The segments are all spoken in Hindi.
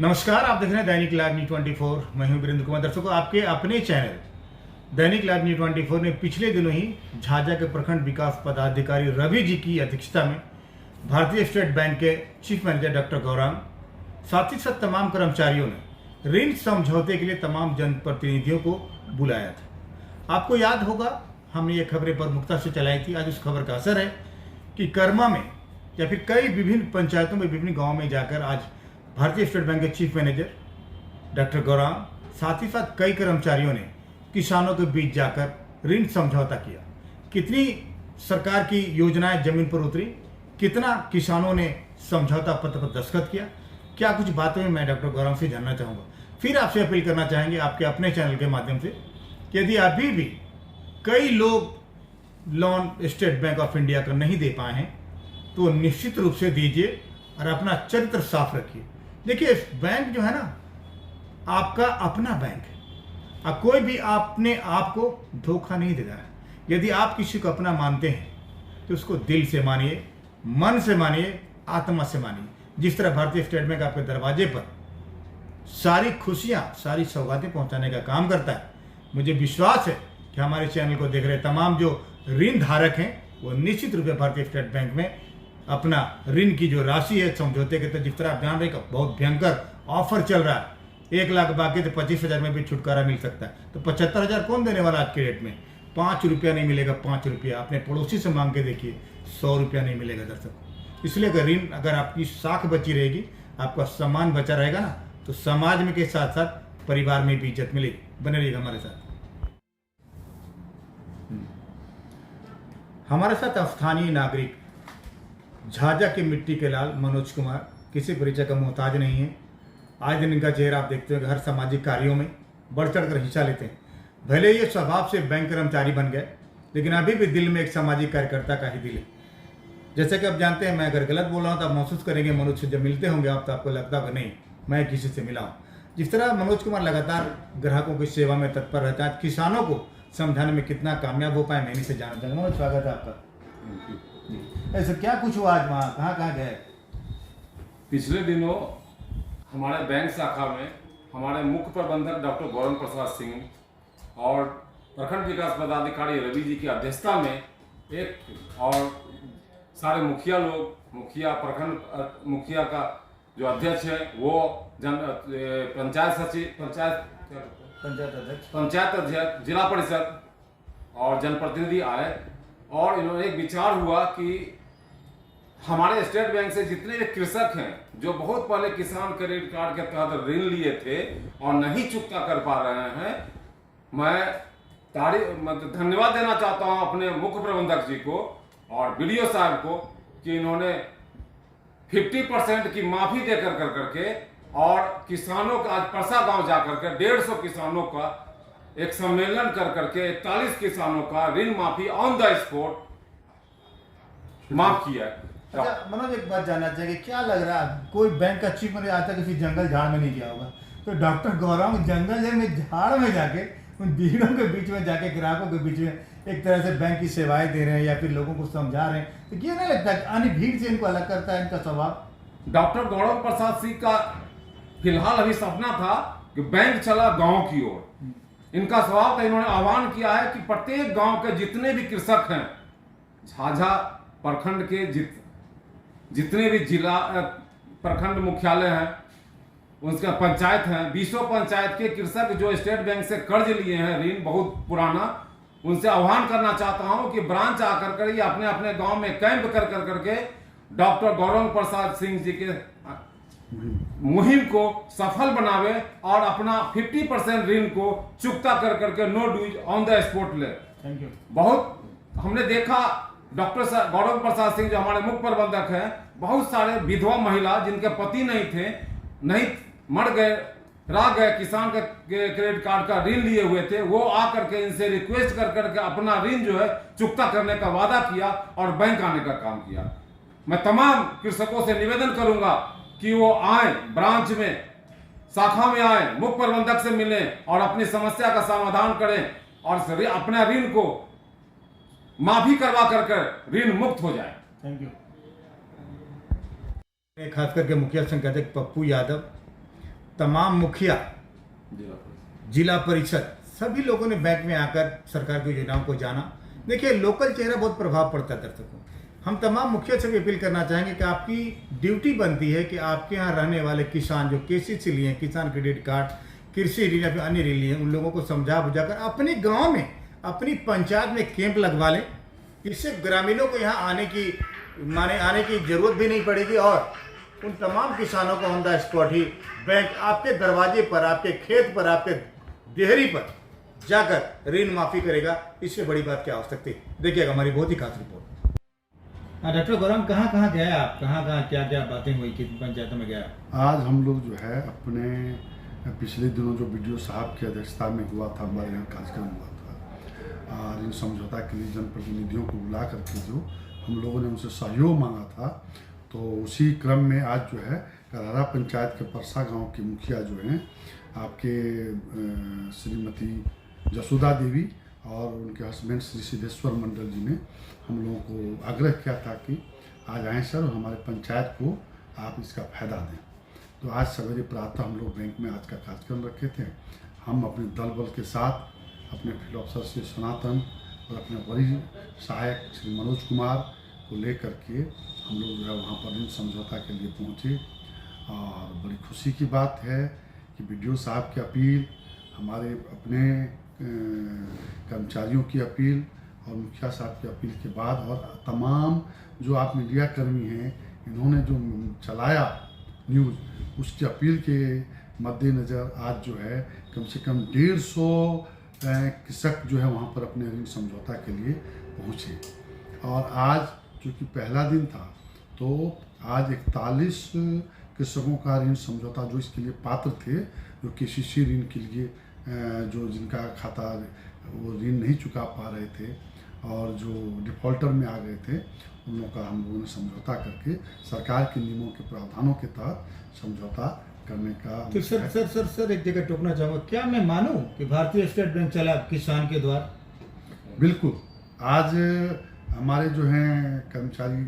नमस्कार, आप देख रहे हैं दैनिक लाइव न्यूज 24। मैं हूं वीरेंद्र कुमार। दर्शकों, आपके अपने चैनल दैनिक लाइव न्यूज 24 ने पिछले दिनों ही झाझा के प्रखंड विकास पदाधिकारी रवि जी की अध्यक्षता में भारतीय स्टेट बैंक के चीफ मैनेजर डॉक्टर गौरांग, साथ ही साथ तमाम कर्मचारियों ने ऋण समझौते के लिए तमाम जनप्रतिनिधियों को बुलाया था। आपको याद होगा, हमने ये खबरें प्रमुखता से चलाई थी। आज उस खबर का असर है कि कर्मा में या फिर कई विभिन्न पंचायतों में, विभिन्न गाँव में जाकर आज भारतीय स्टेट बैंक के चीफ मैनेजर डॉक्टर गौरांग, साथ ही साथ कई कर्मचारियों ने किसानों के बीच जाकर ऋण समझौता किया। कितनी सरकार की योजनाएं जमीन पर उतरी, कितना किसानों ने समझौता पत्र पर दस्तखत किया, क्या कुछ बातों में मैं डॉक्टर गौरांग से जानना चाहूँगा। फिर आपसे अपील करना चाहेंगे आपके अपने चैनल के माध्यम से कि यदि अभी भी कई लोग loan state bank of India का नहीं दे पाए हैं तो निश्चित रूप से दीजिए और अपना चरित्र साफ रखिए। देखिए, बैंक जो है ना, आपका अपना बैंक है। अब कोई भी अपने आप को धोखा नहीं देता है। यदि आप किसी को अपना मानते हैं तो उसको दिल से मानिए, मन से मानिए, आत्मा से मानिए। जिस तरह भारतीय स्टेट बैंक आपके दरवाजे पर सारी खुशियां, सारी सौगातें पहुंचाने का काम करता है, मुझे विश्वास है कि हमारे चैनल को देख रहे तमाम जो ऋण धारक हैं वो निश्चित रूप से भारतीय स्टेट बैंक में अपना ऋण की जो राशि है समझौते के तहत, जिस तरह आप ध्यान रखिए, बहुत भयंकर ऑफर चल रहा है। 1 लाख बाकी तो 25,000 में भी छुटकारा मिल सकता है। तो 75,000 कौन देने वाला आज के रेट में? 5 रुपया नहीं मिलेगा। 5 रुपया अपने पड़ोसी से मांग के देखिए, 100 रुपया नहीं मिलेगा दर्शक। इसलिए अगर ऋण, अगर आपकी साख बची रहेगी, आपका सम्मान बचा रहेगा ना, तो समाज में के साथ साथ परिवार में भी इज्जत मिलेगी। बने रहिएगा हमारे साथ। हमारे साथ स्थानीय नागरिक झाझा की मिट्टी के लाल मनोज कुमार, किसी परिचय का मोहताज नहीं है। आज दिन इनका चेहरा आप देखते हो कि हर सामाजिक कार्यों में बढ़ चढ़ कर हिस्सा लेते हैं। भले ये स्वभाव से बैंक कर्मचारी बन गए, लेकिन अभी भी दिल में एक सामाजिक कार्यकर्ता का ही दिल है। जैसे कि आप जानते हैं, मैं अगर गलत बोल रहा हूँ तो आप महसूस करेंगे मनोज से जब मिलते होंगे आप, तो आपको लगता होगा नहीं मैं किसी से मिला हूँ। जिस तरह मनोज कुमार लगातार ग्राहकों की सेवा में तत्पर रहता है, किसानों को समझाने में कितना कामयाब हो पाए, मैं इन्हीं से जानना चाहूँगा। मनोज, स्वागत है आपका। ऐसा क्या कुछ हुआ आज, वहाँ कहाँ कहाँ गए? पिछले दिनों हमारे बैंक शाखा में हमारे मुख्य प्रबंधक डॉक्टर गौरंग प्रसाद सिंह और प्रखंड विकास पदाधिकारी रवि जी की अध्यक्षता में एक, और सारे मुखिया लोग, प्रखंड मुखिया का जो अध्यक्ष है वो पंचायत सचिव, पंचायत अध्यक्ष, जिला परिषद और जनप्रतिनिधि आए और इन्होंने एक विचार हुआ कि हमारे स्टेट बैंक से जितने भी कृषक हैं जो बहुत पहले किसान क्रेडिट कार्ड के तहत ऋण लिए थे और नहीं चुकता कर पा रहे हैं, मैं धन्यवाद देना चाहता हूं अपने मुख्य प्रबंधक जी को और बीडीओ साहब को कि इन्होंने 50% की माफी देकर करके और किसानों का आज परसा गांव जाकर के 150 किसानों का एक सम्मेलन करके 41 किसानों का ऋण माफी ऑन द स्पॉट माफ किया है। अच्छा मनोज, एक बात जानना चाहिए, क्या लग रहा है कोई बैंक का चीफ मैनेजर आज तक किसी जंगल झाड़ में नहीं गया होगा, तो डॉक्टर गौरांग जंगल में झाड़ में जाके उन भीड़ों के बीच में जाके ग्राहकों के बीच में एक तरह से बैंक की सेवाएं दे रहे हैं या फिर लोगों को समझा रहे हैं, तो क्या नहीं लगता आनी भीड़ से इनको अलग करता है इनका स्वभाव? डॉक्टर गौरव प्रसाद सिंह का फिलहाल अभी सपना था कि बैंक चला गांव की ओर। इनका स्वभाव था, इन्होंने आह्वान किया है कि प्रत्येक गांव के जितने भी कृषक हैं, झाझा प्रखंड के जितने भी जिला प्रखंड मुख्यालय हैं, उनका पंचायत हैं, 20 पंचायत के कृषक जो स्टेट बैंक से कर्ज लिए हैं ऋण बहुत पुराना, उनसे आह्वान करना चाहता हूं कि ब्रांच आकर कर ये अपने अपने गांव में कैंप करके डॉक्टर गौरव प्रसाद सिंह जी के मुहिम को सफल बनावे और अपना 50% ऋण को चुकता करके no dues on the spot ले। Thank you. बहुत हमने देखा डॉक्टर गौरव प्रसाद सिंह जो हमारे मुख्य प्रबंधक हैं, बहुत सारे विधवा महिला जिनके पति नहीं थे, नहीं मर गए, रह गए, किसान के क्रेडिट कार्ड का ऋण लिए हुए थे, वो आकर के इनसे रिक्वेस्ट करके अपना ऋण जो है चुकता करने का वादा किया और बैंक आने का काम किया। मैं तमाम कृषकों से निवेदन करूंगा कि वो आए, ब्रांच में, शाखा में आए, मुख्य प्रबंधक से मिलें और अपनी समस्या का समाधान करें और अपने ऋण को माफी करवा कर ऋण मुक्त हो जाए। Thank you. खास करके मुखिया संघ के अध्यक्ष पप्पू यादव, तमाम मुखिया, जिला परिषद। जिला परिषद, सभी लोगों ने बैंक में आकर सरकार की योजनाओं को जाना। देखिए, लोकल चेहरा बहुत प्रभाव पड़ता है दर्शकों। हम तमाम मुखिया से भी अपील करना चाहेंगे कि आपकी ड्यूटी बनती है कि आपके यहाँ रहने वाले किसान जो KCC लिए, किसान क्रेडिट कार्ड, कृषि ऋण या फिर अन्य ऋण लिए, उन लोगों को समझा बुझाकर अपने गांव में, अपनी पंचायत में कैंप लगवा लें। इससे ग्रामीणों को यहाँ आने की जरूरत भी नहीं पड़ेगी और उन तमाम किसानों को on the spot he bank आपके दरवाजे पर, आपके खेत पर, आपके देहरी पर जाकर ऋण माफी करेगा। इससे बड़ी बात क्या हो सकती है? देखिएगा हमारी बहुत ही खास रिपोर्ट। डॉक्टर गौरव, कहाँ गया आप? कहाँ क्या बातें हुई, कितनी पंचायतों में गया? आज हम लोग जो है अपने पिछले दिनों जो BDO साहब की अध्यक्षता में हुआ था, हमारे यहाँ कार्यक्रम हुआ था ऋण समझौता के लिए जनप्रतिनिधियों को बुला करके जो हम लोगों ने उनसे सहयोग मांगा था, तो उसी क्रम में आज जो है करहरा पंचायत के परसा गांव के मुखिया जो हैं आपके श्रीमती जसोदा देवी और उनके हस्बैंड श्री सिद्धेश्वर मंडल जी ने हम लोगों को आग्रह किया था कि आज आएँ सर और हमारे पंचायत को आप इसका फ़ायदा दें। तो आज सवेरे प्रातः हम लोग बैंक में आज का कार्यक्रम रखे थे। हम अपने दल बल के साथ अपने फील्ड ऑफिसर श्री सनातन और अपने वरिष्ठ सहायक श्री मनोज कुमार को लेकर के हम लोग जो है वहाँ पर ऋण समझौता के लिए पहुँचे। और बड़ी खुशी की बात है कि BDO साहब की अपील, हमारे अपने कर्मचारियों की अपील और मुखिया साहब की अपील के बाद और तमाम जो आप मीडिया कर्मी हैं, इन्होंने जो चलाया न्यूज़, उसकी अपील के मद्देनज़र आज जो है कम से कम 150 कृषक जो है वहाँ पर अपने ऋण समझौता के लिए पहुँचे। और आज चूँकि पहला दिन था तो आज 41 कृषकों का ऋण समझौता जो इसके लिए पात्र थे, जो KCC ऋण के लिए जो जिनका खाता वो ऋण नहीं चुका पा रहे थे और जो डिफ़ॉल्टर में आ गए थे, उन लोगों का हम लोगों ने समझौता करके सरकार के नियमों के प्रावधानों के तहत समझौता करने का। तो सर एक जगह टोकना चाहूँगा, क्या मैं मानूं कि भारतीय स्टेट बैंक चला किसान के द्वार? बिल्कुल। आज हमारे जो हैं कर्मचारी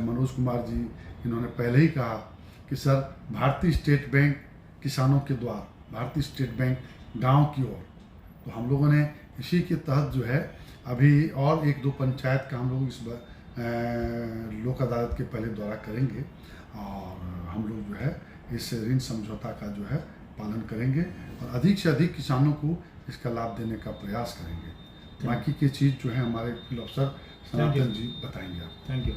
मनोज कुमार जी, इन्होंने पहले ही कहा कि सर भारतीय स्टेट बैंक किसानों के द्वार, भारतीय स्टेट बैंक गांव की ओर। तो हम लोगों ने इसी के तहत जो है अभी और 1-2 पंचायत का हम लोग इस लोक अदालत के पहले दौरा करेंगे और हम लोग जो है इस ऋण समझौता का जो है पालन करेंगे और अधिक से अधिक किसानों को इसका लाभ देने का प्रयास करेंगे। बाकी की चीज़ जो है हमारे फील्ड ऑफिसर सनातन जी बताएंगे आप। Thank you.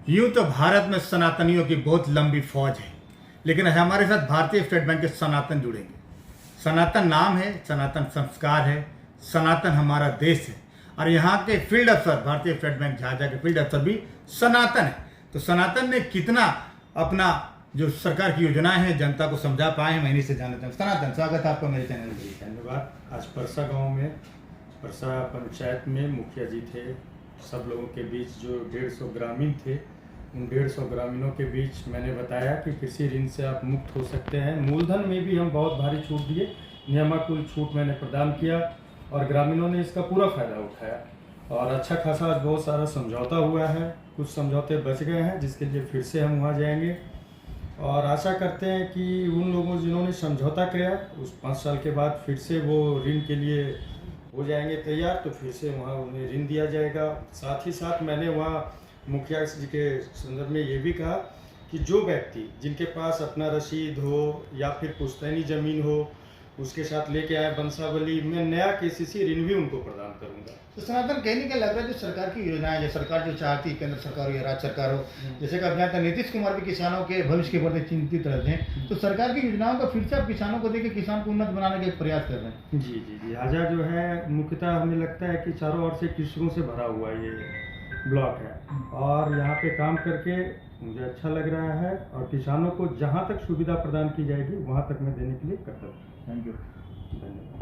यूँ तो भारत में सनातनियों की बहुत लंबी फौज है, लेकिन हमारे साथ भारतीय स्टेट बैंक के सनातन जुड़ेंगे। सनातन नाम है, सनातन संस्कार है, सनातन हमारा देश है और यहाँ के फील्ड अफसर, भारतीय स्टेट बैंक झाझा के फील्ड अफसर भी सनातन है। तो सनातन ने कितना अपना जो सरकार की योजनाएं हैं जनता को समझा पाए हैं, मैं इन्हीं से जानना चाहूँ। सनातन, स्वागत है आपका मेरे चैनल में। धन्यवाद। आज परसा गांव में, परसा पंचायत में मुखिया जी थे। सब लोगों के बीच जो 150 ग्रामीण थे, उन 150 ग्रामीणों के बीच मैंने बताया कि कृषि ऋण से आप मुक्त हो सकते हैं। मूलधन में भी हम बहुत भारी छूट दिए, नियमानुकूल छूट मैंने प्रदान किया और ग्रामीणों ने इसका पूरा फायदा उठाया और अच्छा खासा आज बहुत सारा समझौता हुआ है। कुछ समझौते बच गए हैं जिसके लिए फिर से हम वहाँ जाएंगे और आशा करते हैं कि उन लोगों जिन्होंने समझौता किया उस 5 साल के बाद फिर से वो ऋण के लिए हो जाएंगे तैयार, तो फिर से वहाँ उन्हें ऋण दिया जाएगा। साथ ही साथ मैंने वहाँ मुखिया जी के संदर्भ में ये भी कहा कि जो व्यक्ति जिनके पास अपना रसीद हो या फिर पुश्तैनी ज़मीन हो, उसके साथ लेके आए वंशावली, मैं नया KCC ऋण भी उनको प्रदान करूंगा। तो सनातन, कहने का लग रहा है जो सरकार की योजनाएं, जो सरकार जो चाहती है, केंद्र सरकार हो या राज्य सरकार हो, जैसे कि अभिनेता नीतीश कुमार भी किसानों के भविष्य के प्रति चिंतित रहते हैं, तो सरकार की योजनाओं का फिर से आप किसानों को देकर किसान को उन्नत बनाने का प्रयास कर रहे हैं। जी। झाझा जो है मुख्यतः हमें लगता है कि चारों ओर से कृषकों से भरा हुआ ये ब्लॉक है और यहाँ पे काम करके मुझे अच्छा लग रहा है और किसानों को जहाँ तक सुविधा प्रदान की जाएगी वहाँ तक मैं देने के लिए कर्तव्य। Thank you. धन्यवाद।